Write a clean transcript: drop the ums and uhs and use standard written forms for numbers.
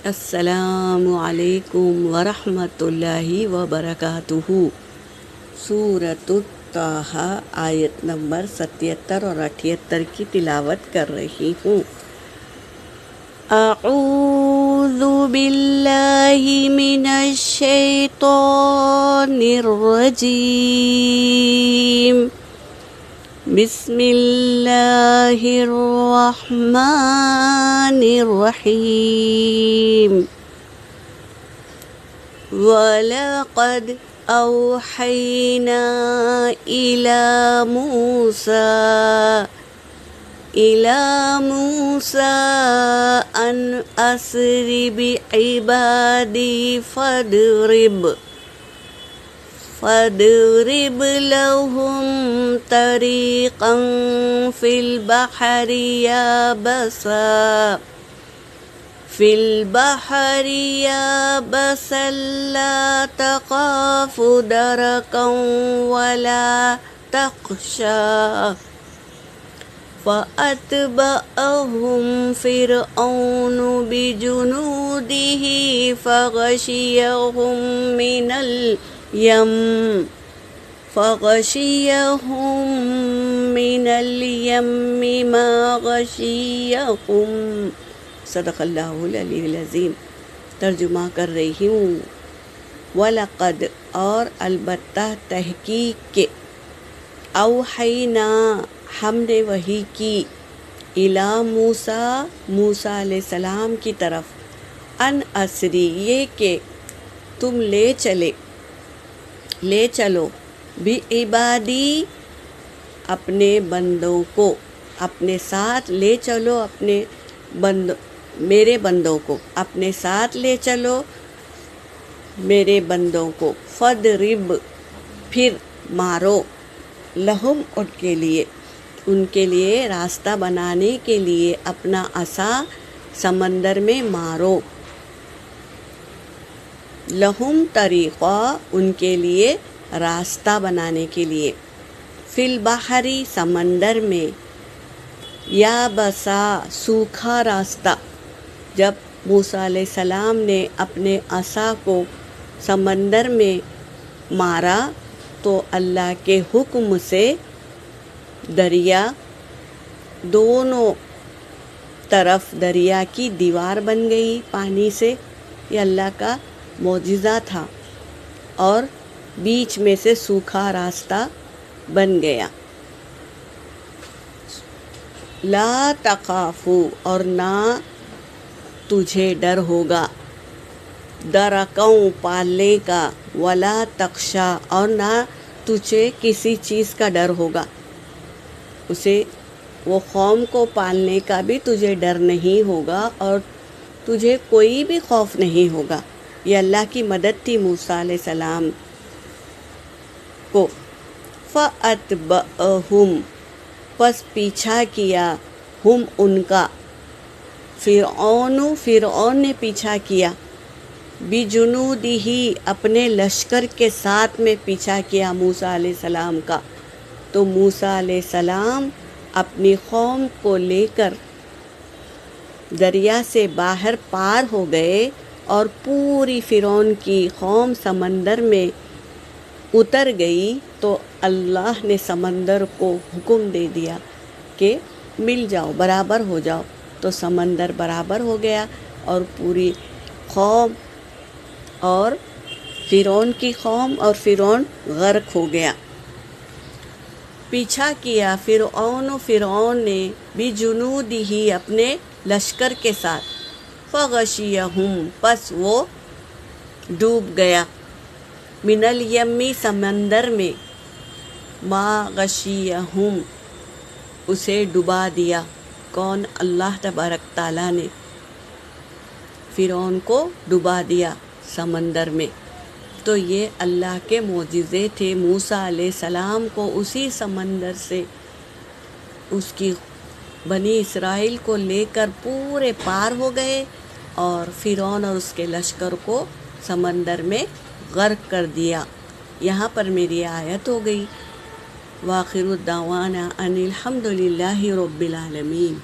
السلام علیکم ورحمۃ اللہ وبرکاتہ۔ سورۃ طٰہٰ آیت نمبر 77 اور 78 کی تلاوت کر رہی ہوں۔ اعوذ باللہ من الشیطان الرجیم، بسم اللہ الرحمن الرحیم۔ وَلَقَدْ أَوْحَيْنَا إِلَى مُوسَىٰ أَنْ أَسْرِ بِعِبَادِي فاضرب لهم طريقا في البحر يابسا لا تخاف دركا ولا تخشى فأتبعهم فرعون بجنوده فغشيهم من اليم ما غشيهم۔ صدق اللہ العلی العظیم۔ ترجمہ کر رہی ہوں۔ وَلَقَدْ اور البتہ تحقیق کے، اوحینا ہم نے وحی کی، الی موسیٰ موسیٰ علیہ السلام کی طرف، ان اسری یہ کہ تم لے چلو، بعبادی اپنے بندوں کو، اپنے ساتھ لے چلو میرے بندوں کو، اپنے ساتھ لے چلو میرے بندوں کو، فضرب پھر مارو، لہم ان کے لیے راستہ بنانے کے لیے اپنا عصا سمندر میں مارو، لہم طریقہ ان کے لیے راستہ بنانے کے لیے، فی البحری سمندر میں، یابسا سوکھا راستہ۔ جب موسیٰ علیہ السلام نے اپنے عصا کو سمندر میں مارا تو اللہ کے حکم سے دریا دونوں طرف دریا کی دیوار بن گئی پانی سے، یہ اللہ کا معجزہ تھا، اور بیچ میں سے سوکھا راستہ بن گیا۔ لا تخافو اور نہ تجھے ڈر ہوگا، درکوں پالنے کا، ولا تخشا اور نہ تجھے کسی چیز کا ڈر ہوگا، وہ قوم کو پالنے کا بھی تجھے ڈر نہیں ہوگا اور تجھے کوئی بھی خوف نہیں ہوگا۔ یہ اللہ کی مدد تھی موسیٰ علیہ السلام کو۔ فَأَتْبَعَهُمْ پس پیچھا کیا، ہم ان کا، فرعون نے پیچھا کیا، بِجُنُودِهِ اپنے لشکر کے ساتھ میں پیچھا کیا موسیٰ علیہ السلام کا۔ تو موسیٰ علیہ السلام اپنی قوم کو لے کر دریا سے باہر پار ہو گئے اور پوری فرعون کی قوم سمندر میں اتر گئی، تو اللہ نے سمندر کو حکم دے دیا کہ مل جاؤ، برابر ہو جاؤ، تو سمندر برابر ہو گیا اور پوری قوم اور فرعون کی قوم اور فرعون غرق ہو گیا۔ پیچھا کیا فرعون نے بِجُنُودِهِ اپنے لشکر کے ساتھ، فَغَشِيَهُمْ پس وہ ڈوب گیا، من الیم سمندر میں، ما غشیہم اسے ڈبا دیا، کون؟ اللہ تبارک تعالیٰ نے فرعون کو ڈبا دیا سمندر میں۔ تو یہ اللہ کے معجزے تھے۔ موسیٰ علیہ السلام کو اسی سمندر سے اس کی بنی اسرائیل کو لے کر پورے پار ہو گئے اور فرعون اور اس کے لشکر کو سمندر میں غرق کر دیا۔ یہاں پر میری آیت ہو گئی۔ وآخر الدعوانا ان الحمد للہ رب العالمین۔